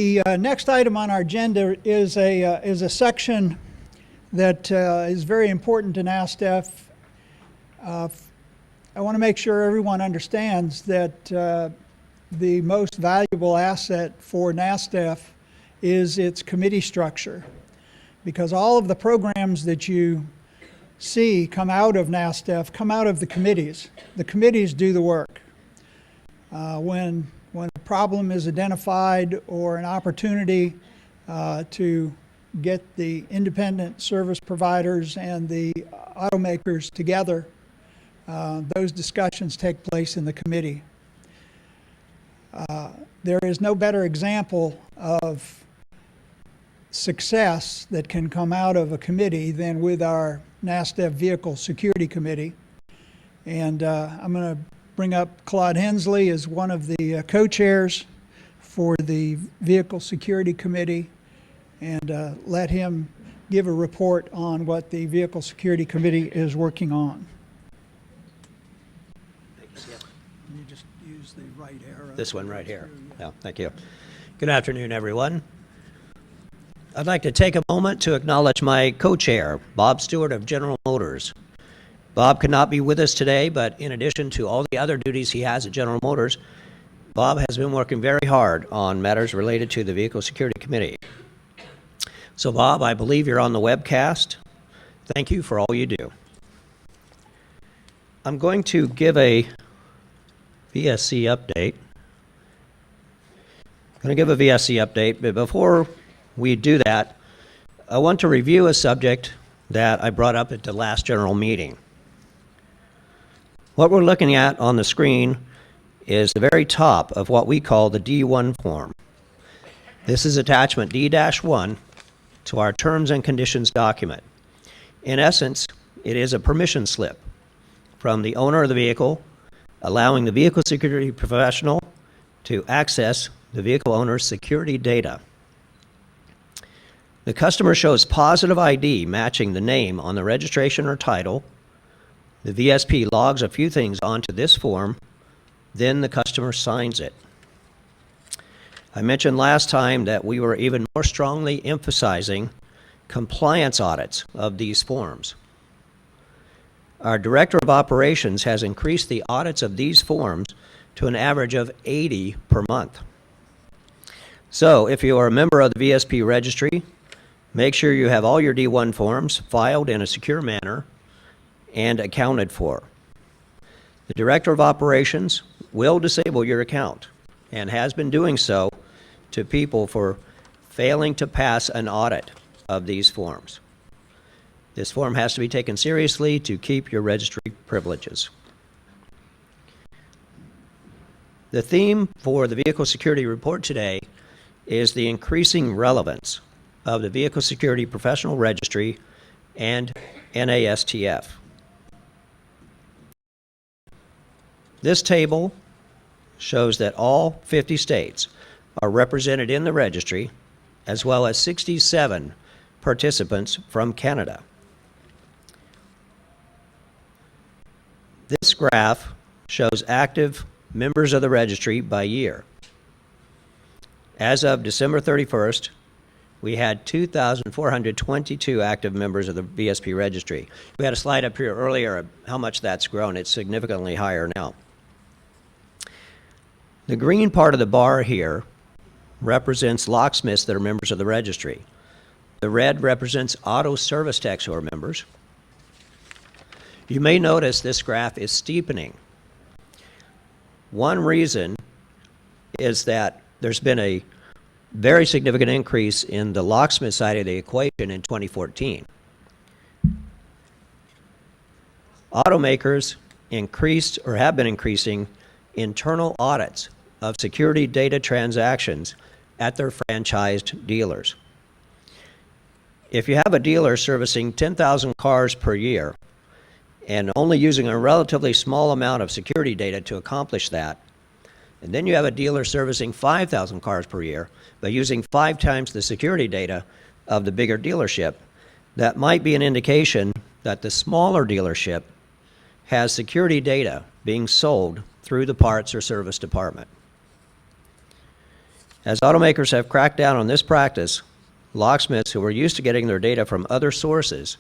The next item on our agenda is a section that is very important to NASTF. I want to make sure everyone understands that the most valuable asset for NASTF is its committee structure, because all of the programs that you see come out of NASTF come out of the committees. The committees do the work. When a problem is identified or an opportunity to get the independent service providers and the automakers together, those discussions take place in the committee. There is no better example of success that can come out of a committee than with our NASTF Vehicle Security Committee. And I'm going to bring up Claude Hensley as one of the co-chairs for the Vehicle Security Committee, and let him give a report on what the Vehicle Security Committee is working on. You just use the right arrow. This one right here. Yeah, thank you. Good afternoon, everyone. I'd like to take a moment to acknowledge my co-chair, Bob Stewart of General Motors. Bob could not be with us today, but in addition to all the other duties he has at General Motors, Bob has been working very hard on matters related to the Vehicle Security Committee. So Bob, I believe you're on the webcast. Thank you for all you do. I'm going to give a VSC update. But before we do that, I want to review a subject that I brought up at the last general meeting. What we're looking at on the screen is the very top of what we call the D1 form. This is attachment D-1 to our terms and conditions document. In essence, it is a permission slip from the owner of the vehicle, allowing the vehicle security professional to access the vehicle owner's security data. The customer shows positive ID matching the name on the registration or title. The VSP logs a few things onto this form, then the customer signs it. I mentioned last time that we were even more strongly emphasizing compliance audits of these forms. Our Director of Operations has increased the audits of these forms to an average of 80 per month. So if you are a member of the VSP registry, make sure you have all your D1 forms filed in a secure manner and accounted for. The Director of Operations will disable your account and has been doing so to people for failing to pass an audit of these forms. This form has to be taken seriously to keep your registry privileges. The theme for the Vehicle Security Report today is the increasing relevance of the Vehicle Security Professional Registry and NASTF. This table shows that all 50 states are represented in the registry, as well as 67 participants from Canada. This graph shows active members of the registry by year. As of December 31st, we had 2,422 active members of the VSP registry. We had a slide up here earlier of how much that's grown. It's significantly higher now. The green part of the bar here represents locksmiths that are members of the registry. The red represents auto service techs who are members. You may notice this graph is steepening. One reason is that there's been a very significant increase in the locksmith side of the equation in 2014. Automakers increased or have been increasing internal audits of security data transactions at their franchised dealers. If you have a dealer servicing 10,000 cars per year and only using a relatively small amount of security data to accomplish that, and then you have a dealer servicing 5,000 cars per year but using 5 times the security data of the bigger dealership, that might be an indication that the smaller dealership has security data being sold through the parts or service department. As automakers have cracked down on this practice, locksmiths who were used to getting their data from other sources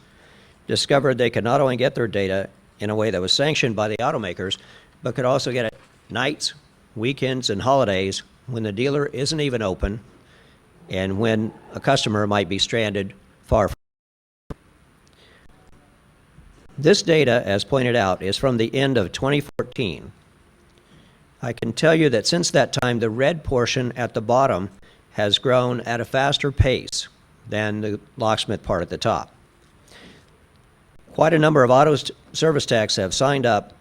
discovered they could not only get their data in a way that was sanctioned by the automakers, but could also get it nights, weekends, and holidays when the dealer isn't even open and when a customer might be stranded far from. This data, as pointed out, is from the end of 2014. I can tell you that since that time, the red portion at the bottom has grown at a faster pace than the locksmith part at the top. Quite a number of auto service techs have signed up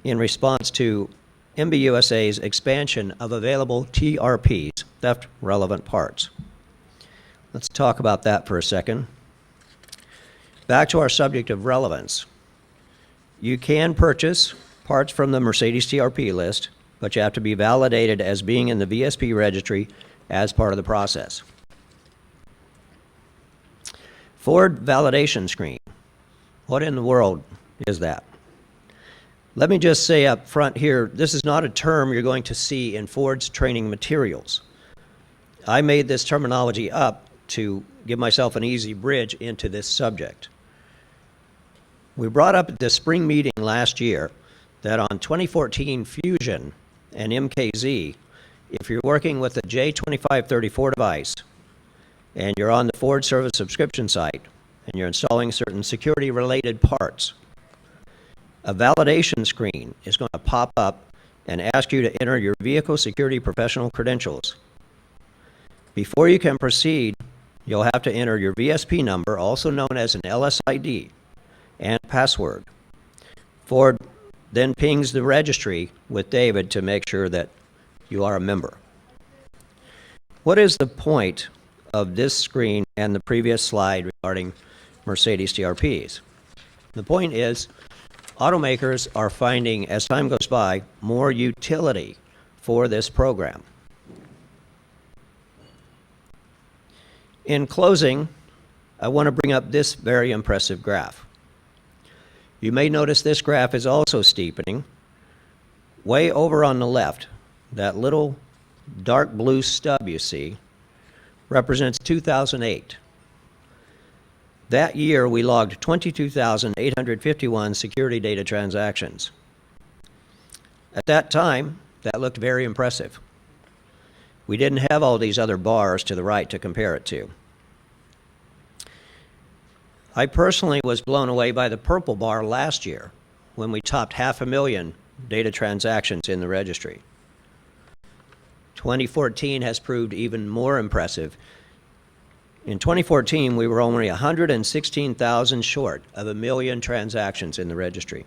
in response to MBUSA's expansion of available TRPs, theft relevant parts. Let's talk about that for a second. Back to our subject of relevance. You can purchase parts from the Mercedes TRP list, but you have to be validated as being in the VSP registry as part of the process. Ford validation screen. What in the world is that? Let me just say up front here, this is not a term you're going to see in Ford's training materials. I made this terminology up to give myself an easy bridge into this subject. We brought up at the spring meeting last year that on 2014 Fusion and MKZ, if you're working with a J2534 device and you're on the Ford service subscription site and you're installing certain security-related parts, a validation screen is going to pop up and ask you to enter your vehicle security professional credentials. Before you can proceed, you'll have to enter your VSP number, also known as an LSID, and password. Ford then pings the registry with David to make sure that you are a member. What is the point of this screen and the previous slide regarding Mercedes TRPs? The point is, automakers are finding, as time goes by, more utility for this program. In closing, I want to bring up this very impressive graph. You may notice this graph is also steepening. Way over on the left, that little dark blue stub you see represents 2008. That year, we logged 22,851 security data transactions. At that time, that looked very impressive. We didn't have all these other bars to the right to compare it to. I personally was blown away by the purple bar last year when we topped 500,000 data transactions in the registry. 2014 has proved even more impressive. In 2014, we were only 116,000 short of 1 million transactions in the registry.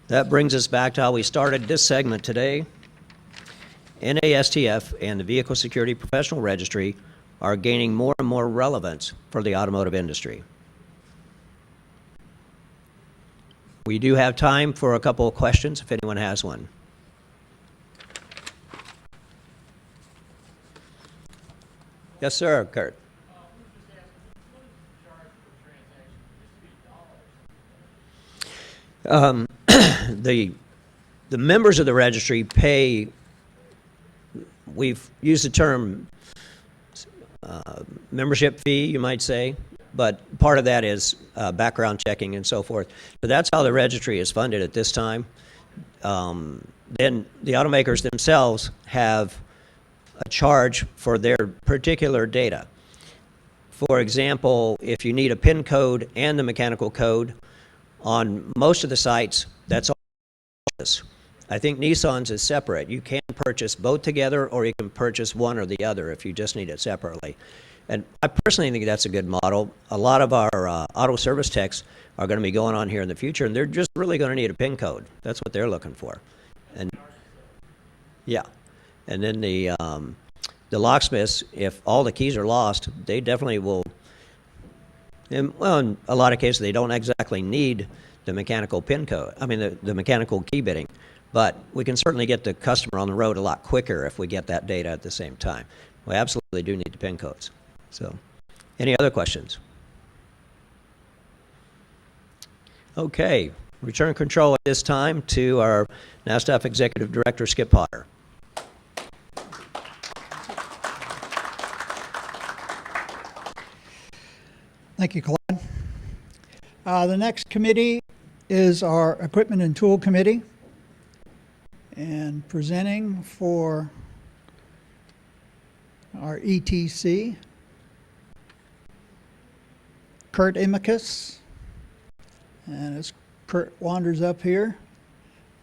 That brings us back to how we started this segment today. NASTF and the Vehicle Security Professional Registry are gaining more and more relevance for the automotive industry. We do have time for a couple of questions if anyone has one. Yes, sir, Kurt. The members of the registry pay, we've used the term membership fee, you might say, but part of that is background checking and so forth. So that's how the registry is funded at this time. Then the automakers themselves have a charge for their particular data. For example, if you need a PIN code and the mechanical code, on most of the sites, that's all. I think Nissan's is separate. You can purchase both together, or you can purchase one or the other if you just need it separately. And I personally think that's a good model. A lot of our auto service techs are going to be going on here in the future, and they're just really going to need a PIN code. That's what they're looking for. And yeah, and then the locksmiths, if all the keys are lost, they definitely will. And, well, in a lot of cases, they don't exactly need the mechanical PIN code. I mean, the mechanical key bitting. But we can certainly get the customer on the road a lot quicker if we get that data at the same time. We absolutely do need the PIN codes. So, any other questions? Okay, Return control at this time to our NASTF Executive Director, Skip Potter. Thank you, Clyde. The next committee is our Equipment and Tool Committee. And presenting for our ETC, Kurt Imicus. And as Kurt wanders up here,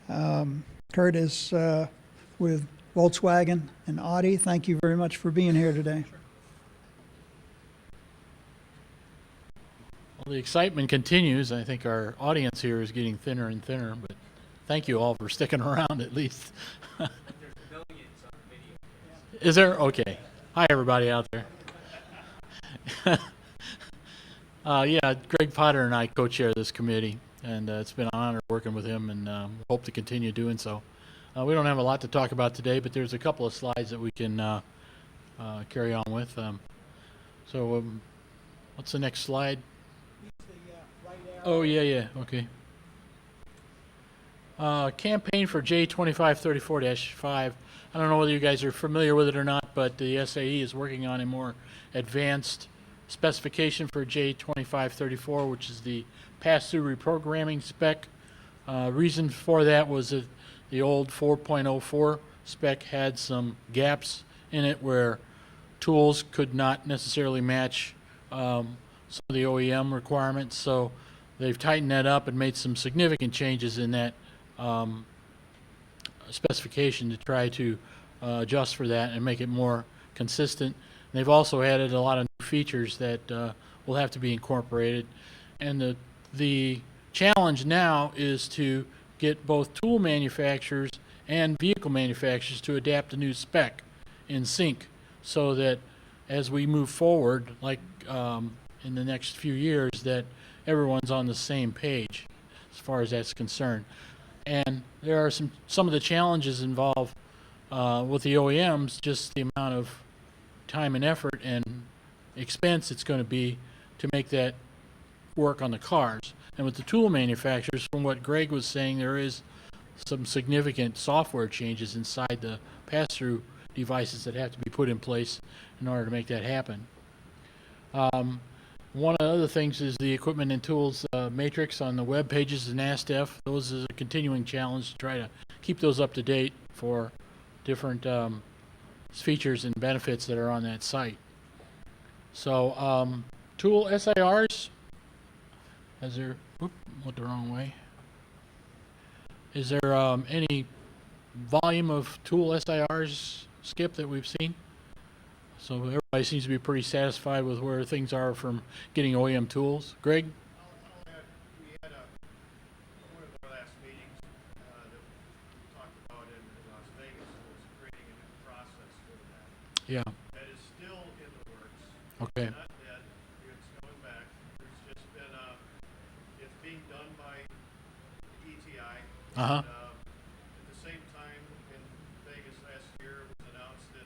Kurt is with Volkswagen and Audi. Thank you very much for being here today. Well, the excitement continues. I think our audience here is getting thinner and thinner, but thank you all for sticking around at least. Is there? Okay. Hi, everybody out there. Yeah, Greg Potter and I co-chair this committee, and it's been an honor working with him, and hope to continue doing so. We don't have a lot to talk about today, but there's a couple of slides that we can carry on with. What's the next slide? Oh, yeah, okay. Campaign for J2534-5. I don't know whether you guys are familiar with it or not, but the SAE is working on a more advanced specification for J2534, which is the pass-through reprogramming spec. Reason for that was that the old 4.04 spec had some gaps in it where tools could not necessarily match some of the OEM requirements, so they've tightened that up and made some significant changes in that specification to try to adjust for that and make it more consistent. And they've also added a lot of new features that will have to be incorporated. And the challenge now is to get both tool manufacturers and vehicle manufacturers to adapt the new spec in sync so that as we move forward, like in the next few years, that everyone's on the same page as far as that's concerned. And there are some of the challenges involved with the OEMs, just the amount of time and effort and expense it's going to be to make that work on the cars. And with the tool manufacturers, from what Greg was saying, there is some significant software changes inside the pass-through devices that have to be put in place in order to make that happen. One of the other things is the equipment and tools matrix on the web pages of NASTF. Those is a continuing challenge to try to keep those up to date for different features and benefits that are on that site. So tool SIRs, went the wrong way. Is there any volume of tool SIRs, Skip, that we've seen? So everybody seems to be pretty satisfied with where things are from getting OEM tools. Greg? We had one of our last meetings that we talked about in Las Vegas was creating a new process for that. Yeah. That is still in the works. Okay. It's not dead. It's going back. There's just been it's being done by ETI. Uh-huh. At the same time, in Vegas last year, it was announced that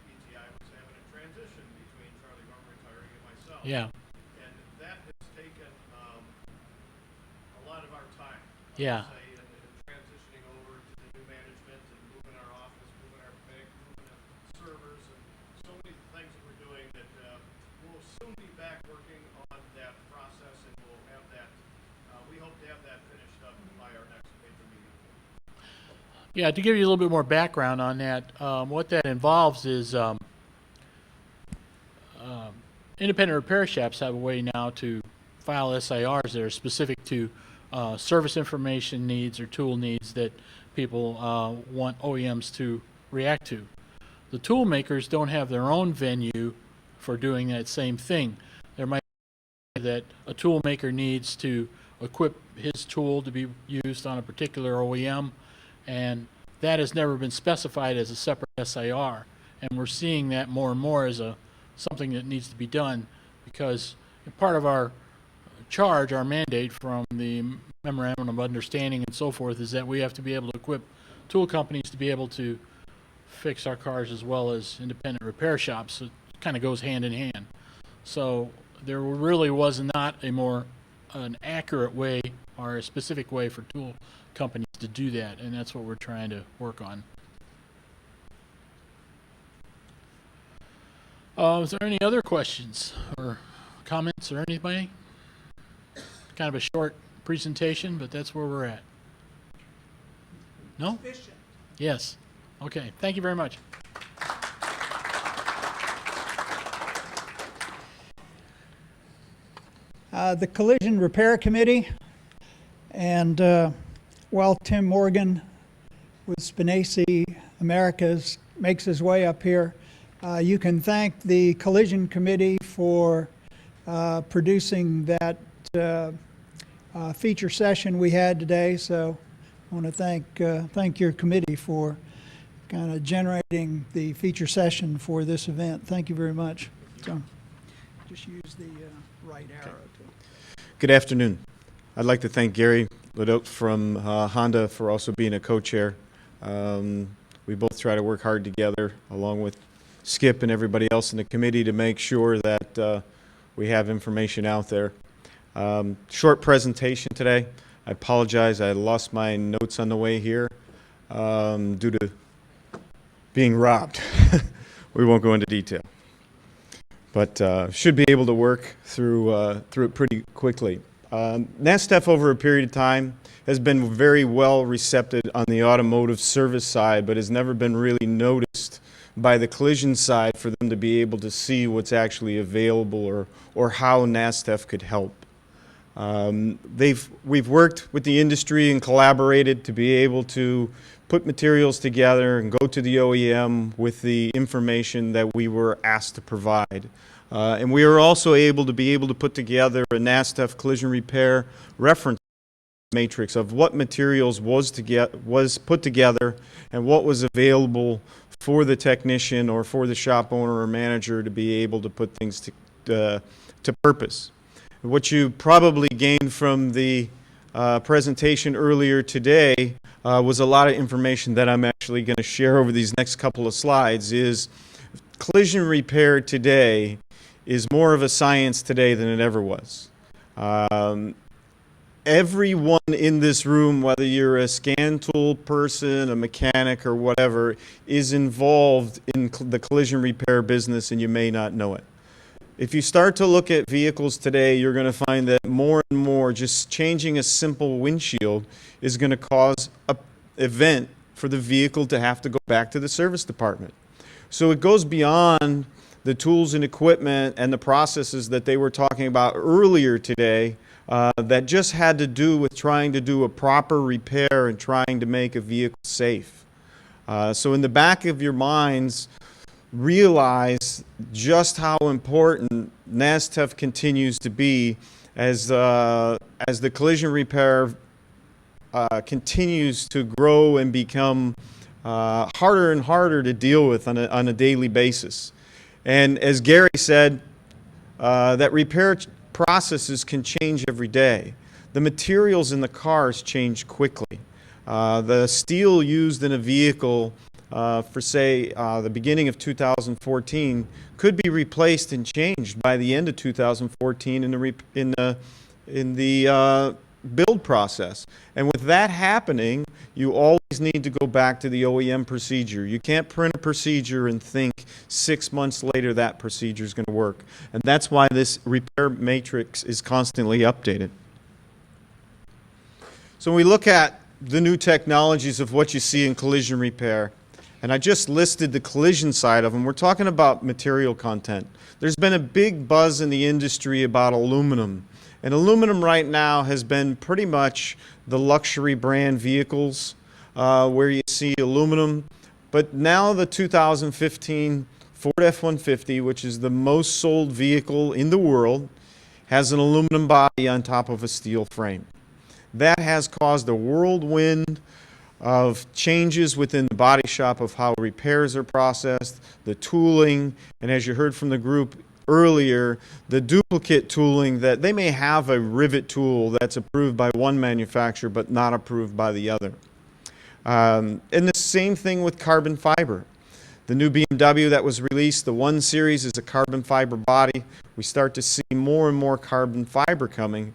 ETI was having a transition between Charlie Gordon retiring and myself. Yeah. And that has taken a lot of our time. Yeah. I would say, in transitioning over to the new management and moving our office, moving our bank, moving the servers, and so many things that we're doing that we'll soon be back working on that process, and we'll have that. We hope to have that finished up by our next major meeting. Yeah, to give you a little bit more background on that, what that involves is independent repair shops have a way now to file SIRs that are specific to service information needs or tool needs that people want OEMs to react to. The tool makers don't have their own venue for doing that same thing. There might be that a tool maker needs to equip his tool to be used on a particular OEM, and that has never been specified as a separate SIR. And we're seeing that more and more as something that needs to be done, because part of our charge, our mandate from the Memorandum of Understanding and so forth, is that we have to be able to equip tool companies to be able to fix our cars as well as independent repair shops. So it kind of goes hand in hand. So there really was not a more an accurate way or a specific way for tool companies to do that, and that's what we're trying to work on. Is there any other questions or comments or anybody? Kind of a short presentation, but that's where we're at. No? Yes. Okay. Thank you very much. The Collision Repair Committee, and while Tim Morgan with Spinacy Americas makes his way up here, you can thank the Collision Committee for producing that feature session we had today. So I want to thank your committee for kind of generating the feature session for this event. Thank you very much. So just use the right arrow to. Good afternoon. I'd like to thank Gary Ledoux from Honda for also being a co-chair. We both try to work hard together along with Skip and everybody else in the committee to make sure that we have information out there. Short presentation today. I apologize, I lost my notes on the way here due to being robbed. We won't go into detail, but should be able to work through it pretty quickly. NASTF over a period of time has been very well received on the automotive service side, but has never been really noticed by the collision side for them to be able to see what's actually available or how NASTF could help. We've worked with the industry and collaborated to be able to put materials together and go to the OEM with the information that we were asked to provide. And we are also able to put together a NASTF collision repair reference matrix of what materials was put together and what was available for the technician or for the shop owner or manager to be able to put things to purpose. What you probably gained from the presentation earlier today was a lot of information that I'm actually going to share over these next couple of slides. Is collision repair today is more of a science today than it ever was. Everyone in this room, whether you're a scan tool person, a mechanic, or whatever, is involved in the collision repair business, and you may not know it. If you start to look at vehicles today, you're going to find that more and more just changing a simple windshield is going to cause an event for the vehicle to have to go back to the service department. So it goes beyond the tools and equipment and the processes that they were talking about earlier today that just had to do with trying to do a proper repair and trying to make a vehicle safe. So in the back of your minds, realize just how important NASTF continues to be as the collision repair continues to grow and become harder and harder to deal with on a daily basis. And as Gary said, that repair processes can change every day. The materials in the cars change quickly. The steel used in a vehicle for say the beginning of 2014 could be replaced and changed by the end of 2014 in the build process. And with that happening, you always need to go back to the OEM procedure. You can't print a procedure and think 6 months later that procedure is going to work. And that's why this repair matrix is constantly updated. So when we look at the new technologies of what you see in collision repair, and I just listed the collision side of them, we're talking about material content. There's been a big buzz in the industry about aluminum. And aluminum right now has been pretty much the luxury brand vehicles where you see aluminum. But now the 2015 Ford F-150, which is the most sold vehicle in the world, has an aluminum body on top of a steel frame. That has caused a whirlwind of changes within the body shop of how repairs are processed, the tooling, and as you heard from the group earlier, the duplicate tooling that they may have a rivet tool that's approved by one manufacturer but not approved by the other. And the same thing with carbon fiber. The new BMW that was released, the 1 Series, is a carbon fiber body. We start to see more and more carbon fiber coming.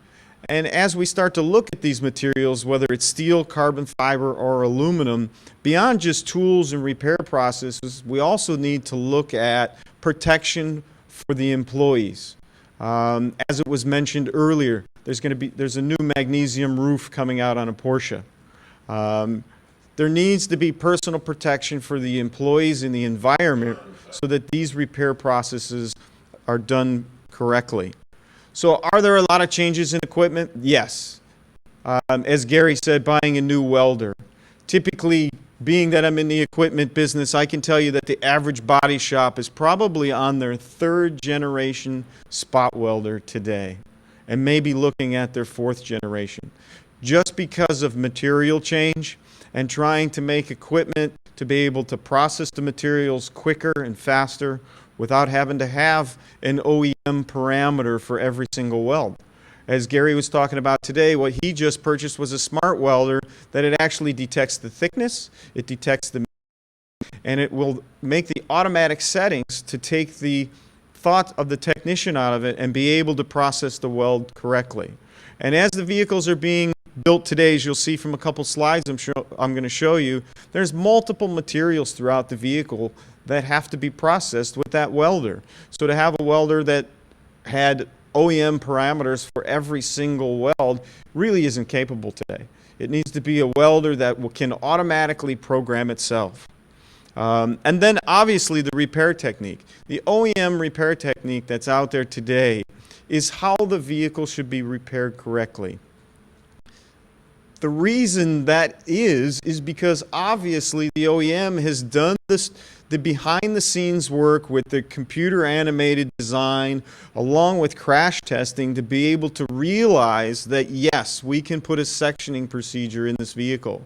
And as we start to look at these materials, whether it's steel, carbon fiber, or aluminum, beyond just tools and repair processes, we also need to look at protection for the employees. As it was mentioned earlier, there's a new magnesium roof coming out on a Porsche. There needs to be personal protection for the employees and the environment so that these repair processes are done correctly. So are there a lot of changes in equipment? Yes. As Gary said, buying a new welder. Typically, being that I'm in the equipment business, I can tell you that the average body shop is probably on their 3rd generation spot welder today, and maybe looking at their 4th generation. Just because of material change and trying to make equipment to be able to process the materials quicker and faster without having to have an OEM parameter for every single weld. As Gary was talking about today, what he just purchased was a smart welder that it actually detects the thickness, it detects the, and it will make the automatic settings to take the thought of the technician out of it and be able to process the weld correctly. And as the vehicles are being built today, as you'll see from a couple slides I'm going to show you, there's multiple materials throughout the vehicle that have to be processed with that welder. So to have a welder that had OEM parameters for every single weld really isn't capable today. It needs to be a welder that can automatically program itself. And then obviously the repair technique. The OEM repair technique that's out there today is how the vehicle should be repaired correctly. The reason that is because obviously the OEM has done the behind-the-scenes work with the computer-animated design along with crash testing to be able to realize that, yes, we can put a sectioning procedure in this vehicle.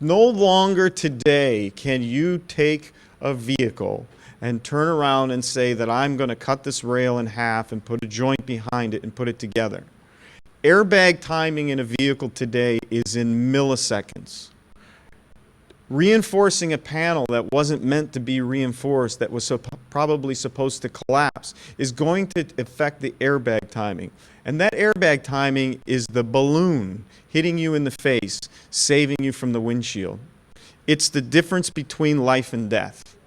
No longer today can you take a vehicle and turn around and say that I'm going to cut this rail in half and put a joint behind it and put it together. Airbag timing in a vehicle today is in milliseconds. Reinforcing a panel that wasn't meant to be reinforced, that was probably supposed to collapse, is going to affect the airbag timing. And that airbag timing is the balloon hitting you in the face, saving you from the windshield. It's the difference between life and death.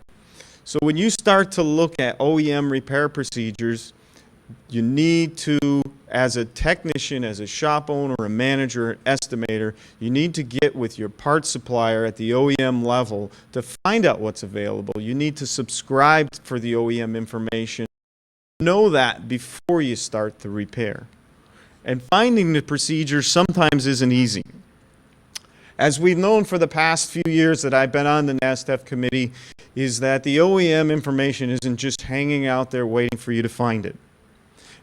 So when you start to look at OEM repair procedures, you need to, as a technician, as a shop owner, a manager, an estimator, you need to get with your parts supplier at the OEM level to find out what's available. You need to subscribe for the OEM information. Know that before you start the repair. And finding the procedures sometimes isn't easy. As we've known for the past few years that I've been on the NASTF committee, is that the OEM information isn't just hanging out there waiting for you to find it.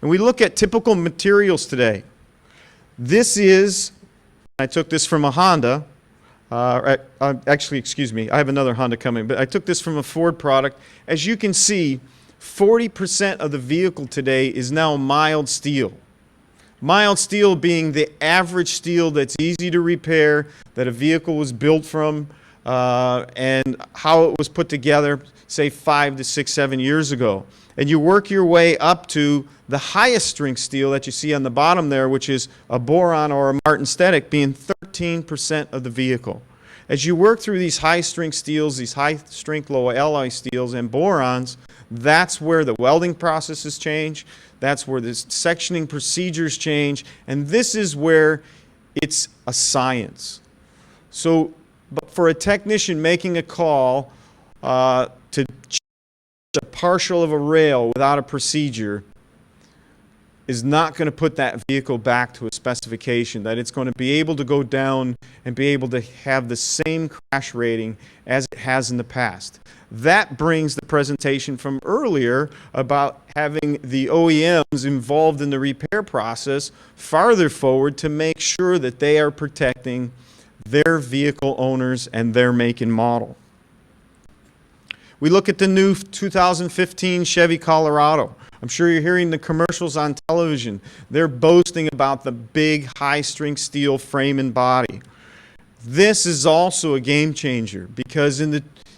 And we look at typical materials today. This is, I took this from a Honda, actually, excuse me, I have another Honda coming, but I took this from a Ford product. As you can see, 40% of the vehicle today is now mild steel. Mild steel being the average steel that's easy to repair, that a vehicle was built from, and how it was put together, say 5 to 6, 7 years ago. And you work your way up to the highest strength steel that you see on the bottom there, which is a boron or a martensitic, being 13% of the vehicle. As you work through these high strength steels, these high strength low alloy steels and borons, that's where the welding processes change, that's where the sectioning procedures change, and this is where it's a science. So but for a technician making a call to change a partial of a rail without a procedure is not going to put that vehicle back to a specification, that it's going to be able to go down and be able to have the same crash rating as it has in the past. That brings the presentation from earlier about having the OEMs involved in the repair process farther forward to make sure that they are protecting their vehicle owners and their make and model. We look at the new 2015 Chevy Colorado. I'm sure you're hearing the commercials on television. They're boasting about the big high-strength steel frame and body. This is also a game changer because in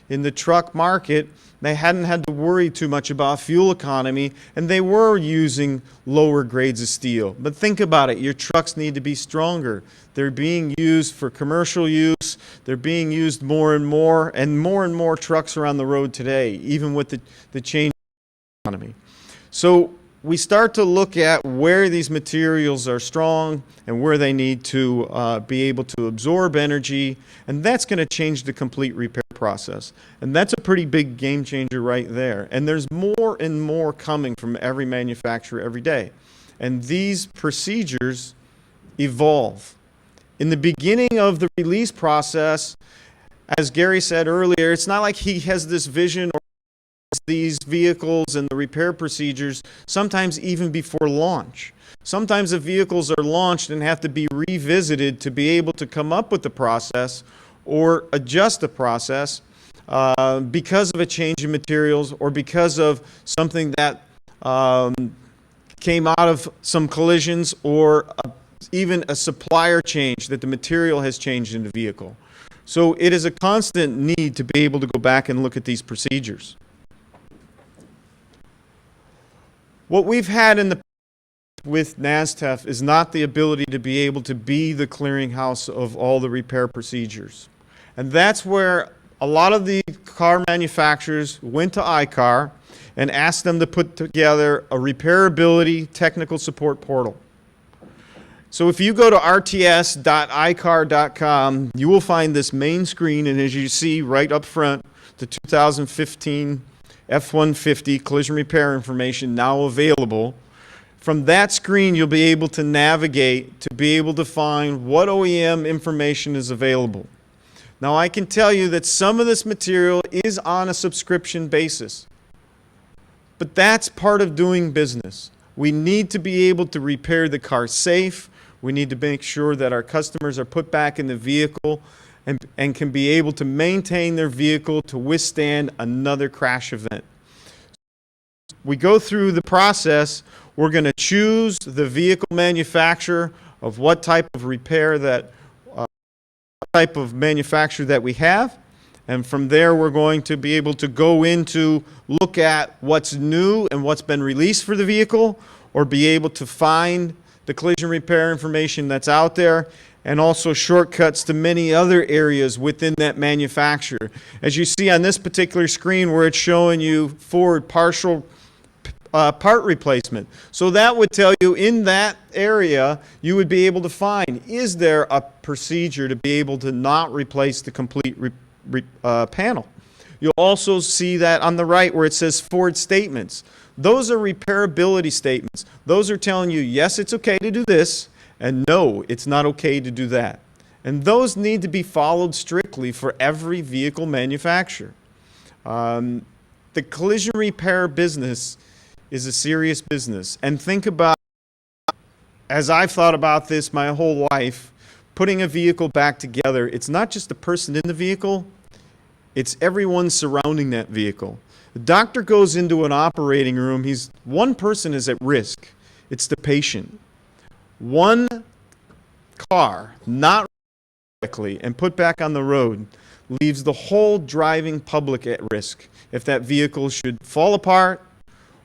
the truck market, They hadn't had to worry too much about fuel economy, and they were using lower grades of steel. But think about it, your trucks need to be stronger. They're being used for commercial use. They're being used more and more trucks are on the road today, even with the change in economy. So we start to look at where these materials are strong and where they need to be able to absorb energy, and that's going to change the complete repair process. And that's a pretty big game changer right there. And there's more and more coming from every manufacturer every day. And these procedures evolve. In the beginning of the release process, as Gary said earlier, it's not like he has this vision or these vehicles and the repair procedures sometimes even before launch. Sometimes the vehicles are launched and have to be revisited to be able to come up with the process or adjust the process because of a change in materials or because of something that came out of some collisions or even a supplier change that the material has changed in the vehicle. So it is a constant need to be able to go back and look at these procedures. What we've had in the with NASTF is not the ability to be able to be the clearinghouse of all the repair procedures. And that's where a lot of the car manufacturers went to ICAR and asked them to put together a repairability technical support portal. So if you go to rts.icar.com, you will find this main screen, and as you see right up front, the 2015 F-150 collision repair information now available. From that screen, you'll be able to navigate to be able to find what OEM information is available. Now, I can tell you that some of this material is on a subscription basis, but that's part of doing business. We need to be able to repair the car safe. We need to make sure that our customers are put back in the vehicle and can be able to maintain their vehicle to withstand another crash event. We go through the process. We're going to choose the vehicle manufacturer of what type of repair that type of manufacturer that we have, and from there we're going to be able to go into look at what's new and what's been released for the vehicle, or be able to find the collision repair information that's out there, and also shortcuts to many other areas within that manufacturer. As you see on this particular screen where it's showing you Ford partial part replacement. So that would tell you in that area you would be able to find, is there a procedure to be able to not replace the complete panel? You'll also see that on the right where it says Ford statements. Those are repairability statements. Those are telling you, yes, it's okay to do this, and no, it's not okay to do that. And those need to be followed strictly for every vehicle manufacturer. The collision repair business is a serious business. And think about, as I've thought about this my whole life, putting a vehicle back together, it's not just the person in the vehicle, it's everyone surrounding that vehicle. The doctor goes into an operating room, one person is at risk. It's the patient. One car not correctly and put back on the road leaves the whole driving public at risk if that vehicle should fall apart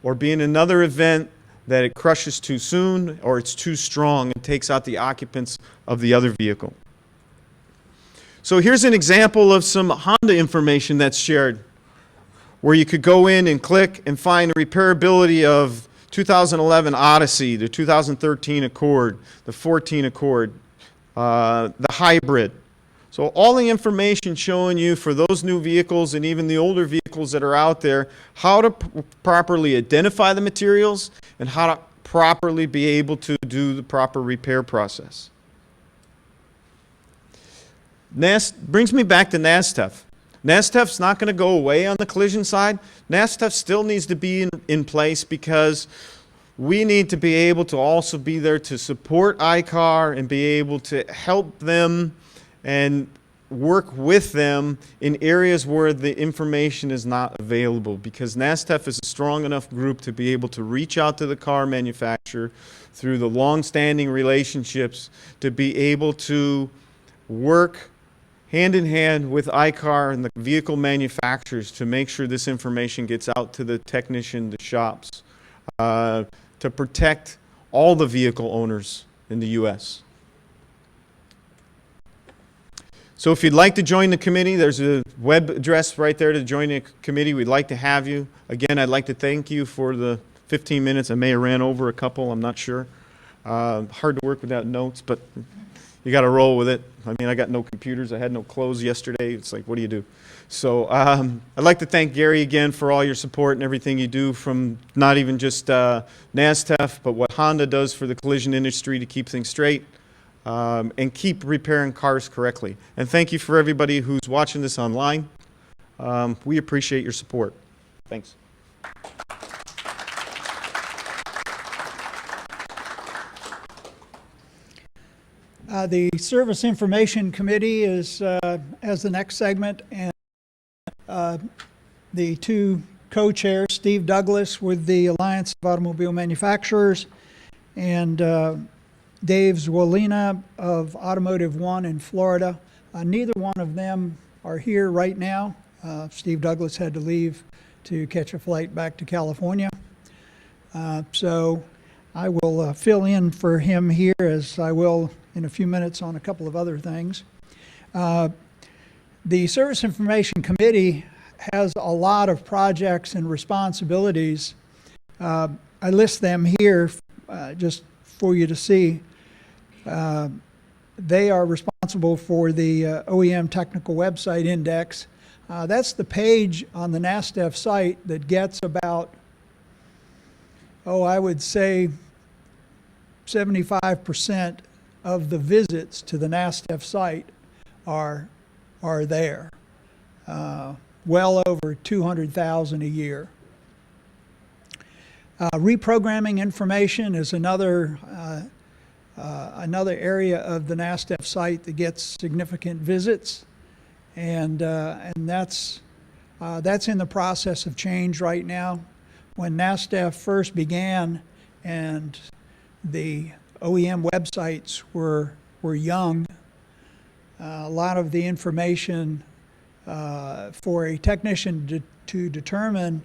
or be in another event that it crushes too soon or it's too strong and takes out the occupants of the other vehicle. So here's an example of some Honda information that's shared where you could go in and click and find the repairability of 2011 Odyssey, the 2013 Accord, the 14 Accord, the hybrid. So all the information showing you for those new vehicles and even the older vehicles that are out there, how to properly identify the materials and how to properly be able to do the proper repair process. Brings me back to NASTF. NASTF's not going to go away on the collision side. NASTF still needs to be in place because we need to be able to also be there to support ICAR and be able to help them and work with them in areas where the information is not available, because NASTF is a strong enough group to be able to reach out to the car manufacturer through the long-standing relationships to be able to work hand in hand with ICAR and the vehicle manufacturers to make sure this information gets out to the technician, the shops, to protect all the vehicle owners in the U.S. So if you'd like to join the committee, there's a web address right there to join the committee. We'd like to have you. Again, I'd like to thank you for the 15 minutes. I may have ran over a couple, I'm not sure. Hard to work without notes, but you got to roll with it. I mean, I got no computers. I had no clothes yesterday. It's like, what do you do? So I'd like to thank Gary again for all your support and everything you do, from not even just NASTF, but what Honda does for the collision industry to keep things straight. And keep repairing cars correctly. And thank you for everybody who's watching this online. We appreciate your support. Thanks. The Service Information Committee is as the next segment, and the two co-chairs, Steve Douglas with the Alliance of Automobile Manufacturers, and Dave Zwolina of Automotive One in Florida. Neither one of them are here right now. Steve Douglas had to leave to catch a flight back to California. So I will fill in for him here, as I will in a few minutes on a couple of other things. The Service Information Committee has a lot of projects and responsibilities. I list them here just for you to see. They are responsible for the OEM Technical Website Index. That's the page on the NASTF site that gets about, I would say 75% of the visits to the NASTF site are there. Well over 200,000 a year. Reprogramming information is another area of the NASTF site that gets significant visits, and that's in the process of change right now. When NASTF first began and the OEM websites were young, a lot of the information for a technician to determine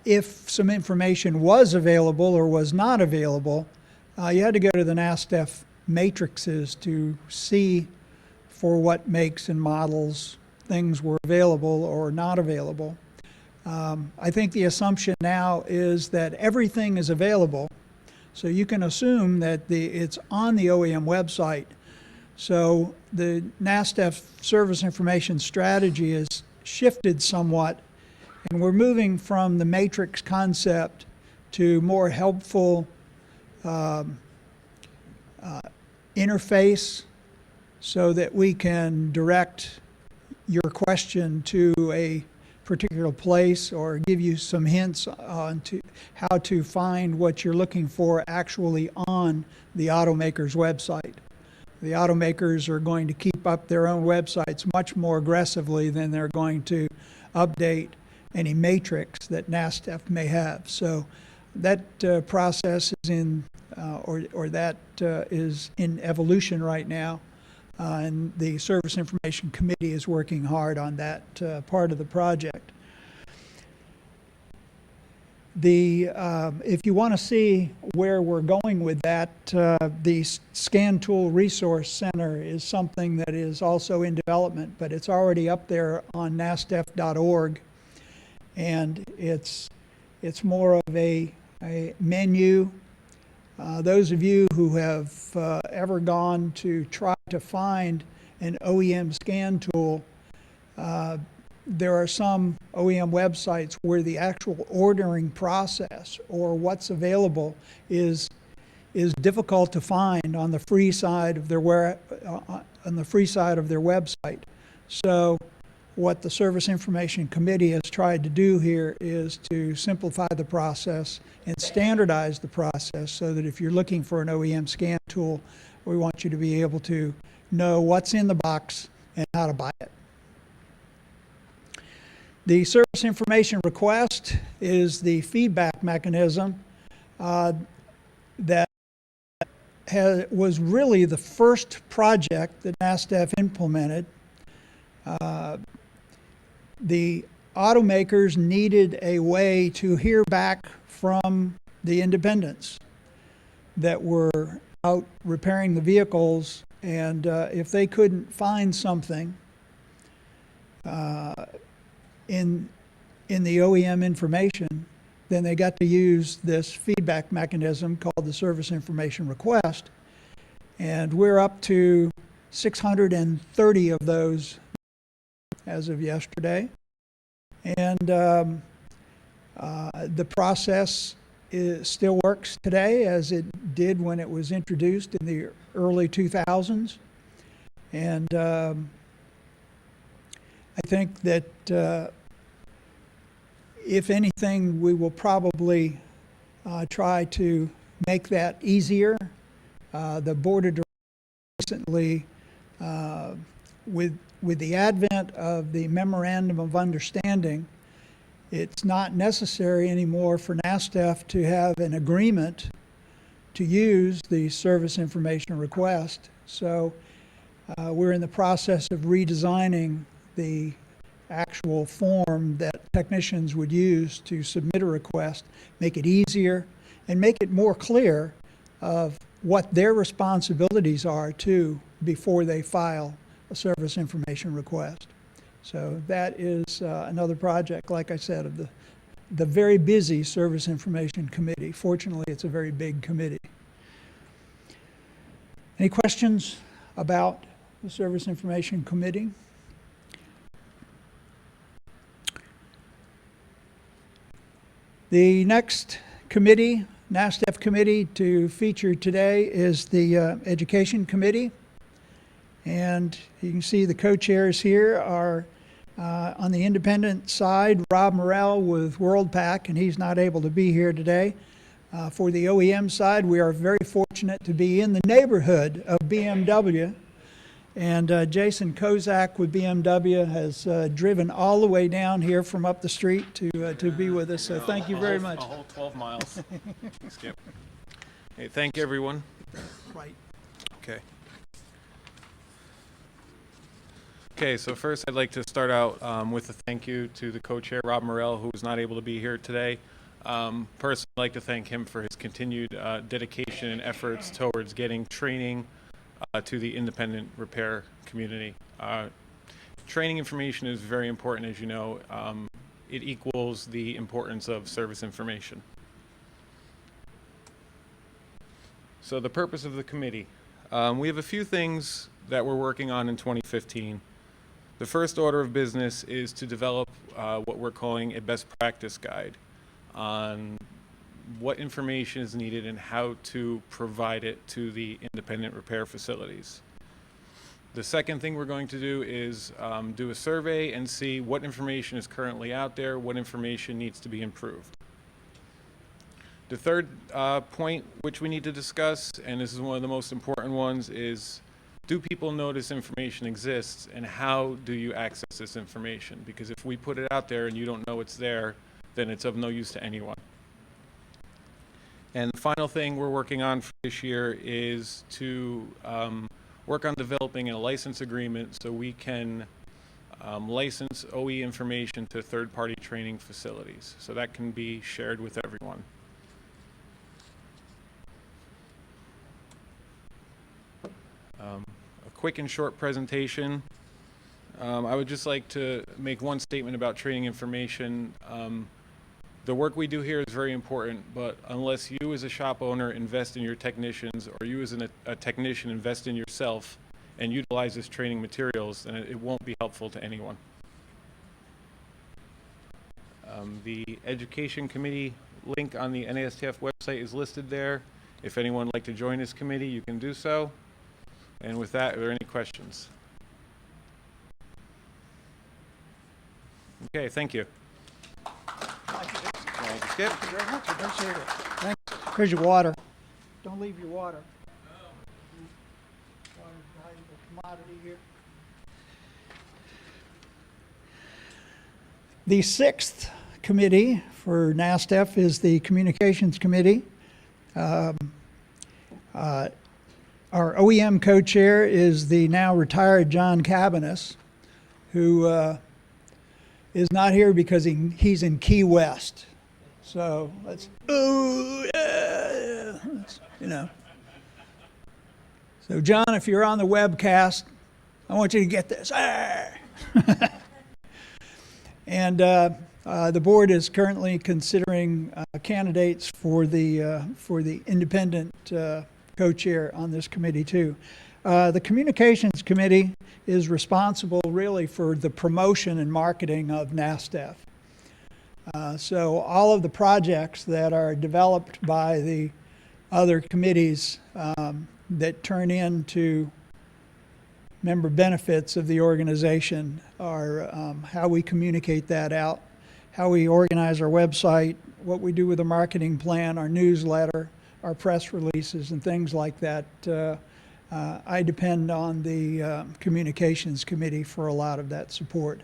if some information was available or was not available, you had to go to the NASTF matrices to see for what makes and models things were available or not available. I think the assumption now is that everything is available, so you can assume that it's on the OEM website. So the NASTF service information strategy has shifted somewhat, and we're moving from the matrix concept to more helpful interface, so that we can direct your question to a particular place or give you some hints on how to find what you're looking for actually on the automaker's website. The automakers are going to keep up their own websites much more aggressively than they're going to update any matrix that NASTF may have. So that process is in, is in evolution right now, and the Service Information Committee is working hard on that part of the project. If you want to see where we're going with that, the Scan Tool Resource Center is something that is also in development, but it's already up there on nastf.org, and it's more of a menu. Those of you who have ever gone to try to find an OEM scan tool, there are some OEM websites where the actual ordering process or what's available is difficult to find on the free side of their website. So what the Service Information Committee has tried to do here is to simplify the process and standardize the process, so that if you're looking for an OEM scan tool, we want you to be able to know what's in the box and how to buy it. The Service Information Request is the feedback mechanism that was really the first project that NASTF implemented. The automakers needed a way to hear back from the independents that were out repairing the vehicles, and if they couldn't find something in the OEM information, then they got to use this feedback mechanism called the service information request. And we're up to 630 of those as of yesterday. And the process still works today as it did when it was introduced in the early 2000s. And I think that if anything, we will probably try to make that easier. The board of directors recently, with the advent of the memorandum of understanding, it's not necessary anymore for NASTF to have an agreement to use the service information request. So we're in the process of redesigning the actual form that technicians would use to submit a request, make it easier, and make it more clear of what their responsibilities are too before they file a service information request. So that is another project, like I said, of the very busy Service Information Committee. Fortunately, it's a very big committee. Any questions about the Service Information Committee? The next committee, NASTF committee to feature today is the Education Committee. And you can see the co-chairs here are on the independent side, Rob Morrell with WorldPac, and he's not able to be here today. For the OEM side, we are very fortunate to be in the neighborhood of BMW. And Jason Kozak with BMW has driven all the way down here from up the street to be with us. So thank you very much. A whole 12 miles. Skip. Hey, thank you, everyone. Right. Okay. Okay, so first I'd like to start out with a thank you to the co-chair, Rob Morrell, who was not able to be here today. Personally, I'd like to thank him for his continued dedication and efforts towards getting training to the independent repair community. Training information is very important, as you know. It equals the importance of service information. So the purpose of the committee. We have a few things that we're working on in 2015. The first order of business is to develop what we're calling a best practice guide on what information is needed and how to provide it to the independent repair facilities. The second thing we're going to do is do a survey and see what information is currently out there, what information needs to be improved. The third point which we need to discuss, and this is one of the most important ones, is do people know this information exists, and how do you access this information? Because if we put it out there and you don't know it's there, then it's of no use to anyone. And the final thing we're working on for this year is to work on developing a license agreement so we can license OE information to third-party training facilities. So that can be shared with everyone. A quick and short presentation. I would just like to make one statement about training information. The work we do here is very important, but unless you as a shop owner invest in your technicians, or you as a technician invest in yourself and utilize this training materials, then it won't be helpful to anyone. The Education Committee link on the NASTF website is listed there. If anyone would like to join this committee, you can do so. And with that, are there any questions? Okay, thank you. Thank you, Skip. Thank you very much. Appreciate it. Thanks. Here's your water. Don't leave your water. Water's a valuable commodity here. The sixth committee for NASTF is the Communications Committee. our OEM co-chair is the now retired John Cabanis, who is not here because he's in Key West. So let's, oh, yeah, you know. So John, if you're on the webcast, I want you to get this. And the board is currently considering candidates for the independent co-chair on this committee too. The communications committee is responsible really for the promotion and marketing of NASTF. So all of the projects that are developed by the other committees that turn into member benefits of the organization are how we communicate that out, how we organize our website, what we do with the marketing plan, our newsletter, our press releases, and things like that. I depend on the communications committee for a lot of that support.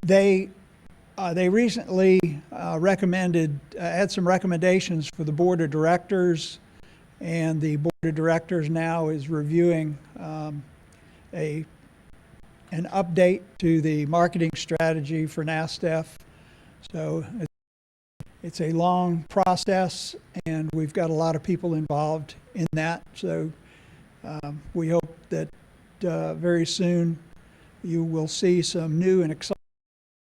They recently had some recommendations for the board of directors, and the board of directors now is reviewing an update to the marketing strategy for NASTF. So it's a long process, and we've got a lot of people involved in that. So we hope that very soon you will see some new and exciting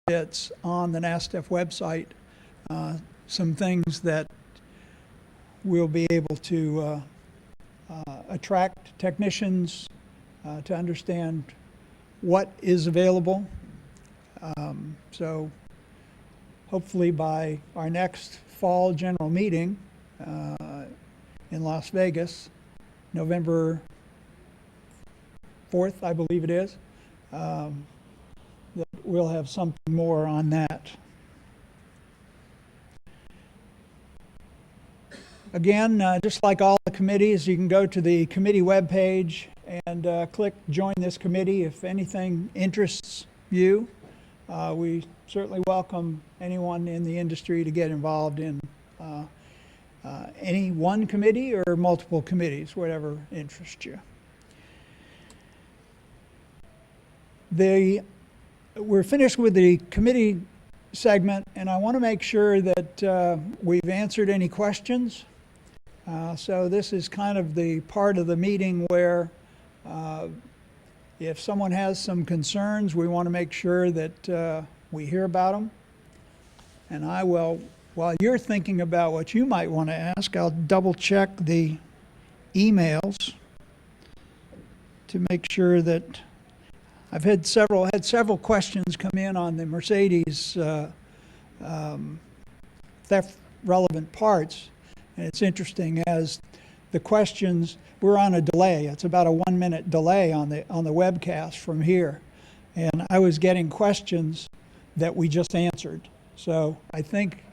bits on the NASTF website, some things that will be able to attract technicians to understand what is available. So hopefully by our next fall general meeting in Las Vegas, November 4th, I believe it is, that we'll have something more on that. Again, just like all the committees, you can go to the committee webpage and click Join this committee if anything interests you. We certainly welcome anyone in the industry to get involved in any one committee or multiple committees, whatever interests you. We're finished with the committee segment, and I want to make sure that we've answered any questions. So this is kind of the part of the meeting where if someone has some concerns, we want to make sure that we hear about them. And I will, while you're thinking about what you might want to ask, I'll double check the emails to make sure that I've had several questions come in on the Mercedes theft relevant parts. And it's interesting, as the questions, we're on a delay. It's about a 1-minute delay on the webcast from here. And I was getting questions that we just answered. So I think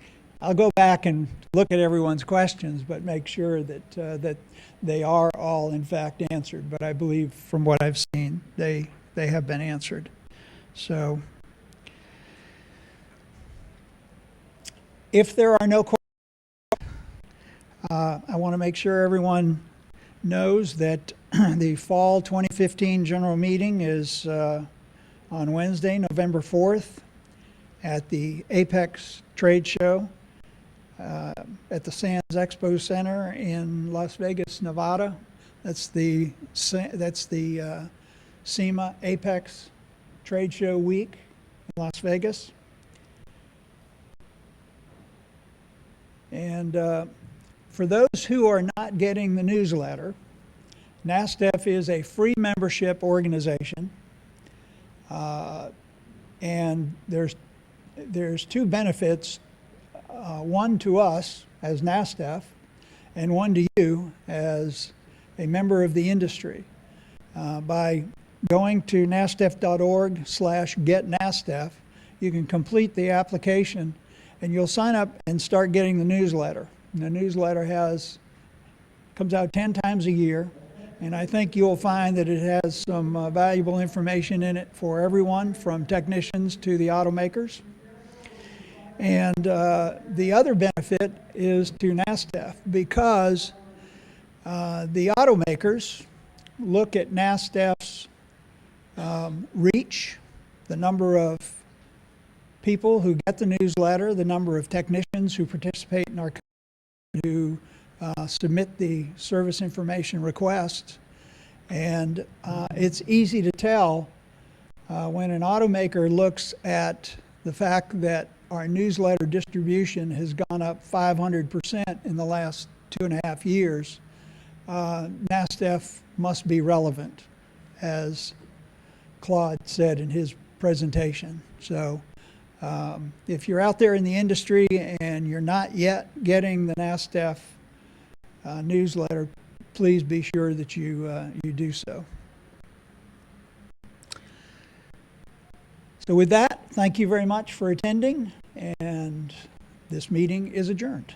I'll go back and look at everyone's questions, but make sure that that they are all in fact answered. But I believe from what I've seen, they have been answered. So if there are no questions, I want to make sure everyone knows that the fall 2015 general meeting is on Wednesday, November 4th at the Apex Trade Show at the Sands Expo Center in Las Vegas, Nevada. That's the SEMA Apex Trade Show Week in Las Vegas. And for those who are not getting the newsletter, NASTF is a free membership organization, and there's two benefits, one to us as NASTF and one to you as a member of the industry. By going to nastf.org/getnastf, you can complete the application and you'll sign up and start getting the newsletter. And the newsletter comes out 10 times a year, and I think you'll find that it has some valuable information in it for everyone, from technicians to the automakers. And the other benefit is to NASTF, because The automakers look at NASTF's reach, the number of people who get the newsletter, the number of technicians who participate in our who submit the service information requests. And it's easy to tell when an automaker looks at the fact that our newsletter distribution has gone up 500% in the last 2.5 years. NASTF must be relevant, as Claude said in his presentation. So if you're out there in the industry and you're not yet getting the NASTF newsletter, please be sure that you do so. So with that, thank you very much for attending, and this meeting is adjourned.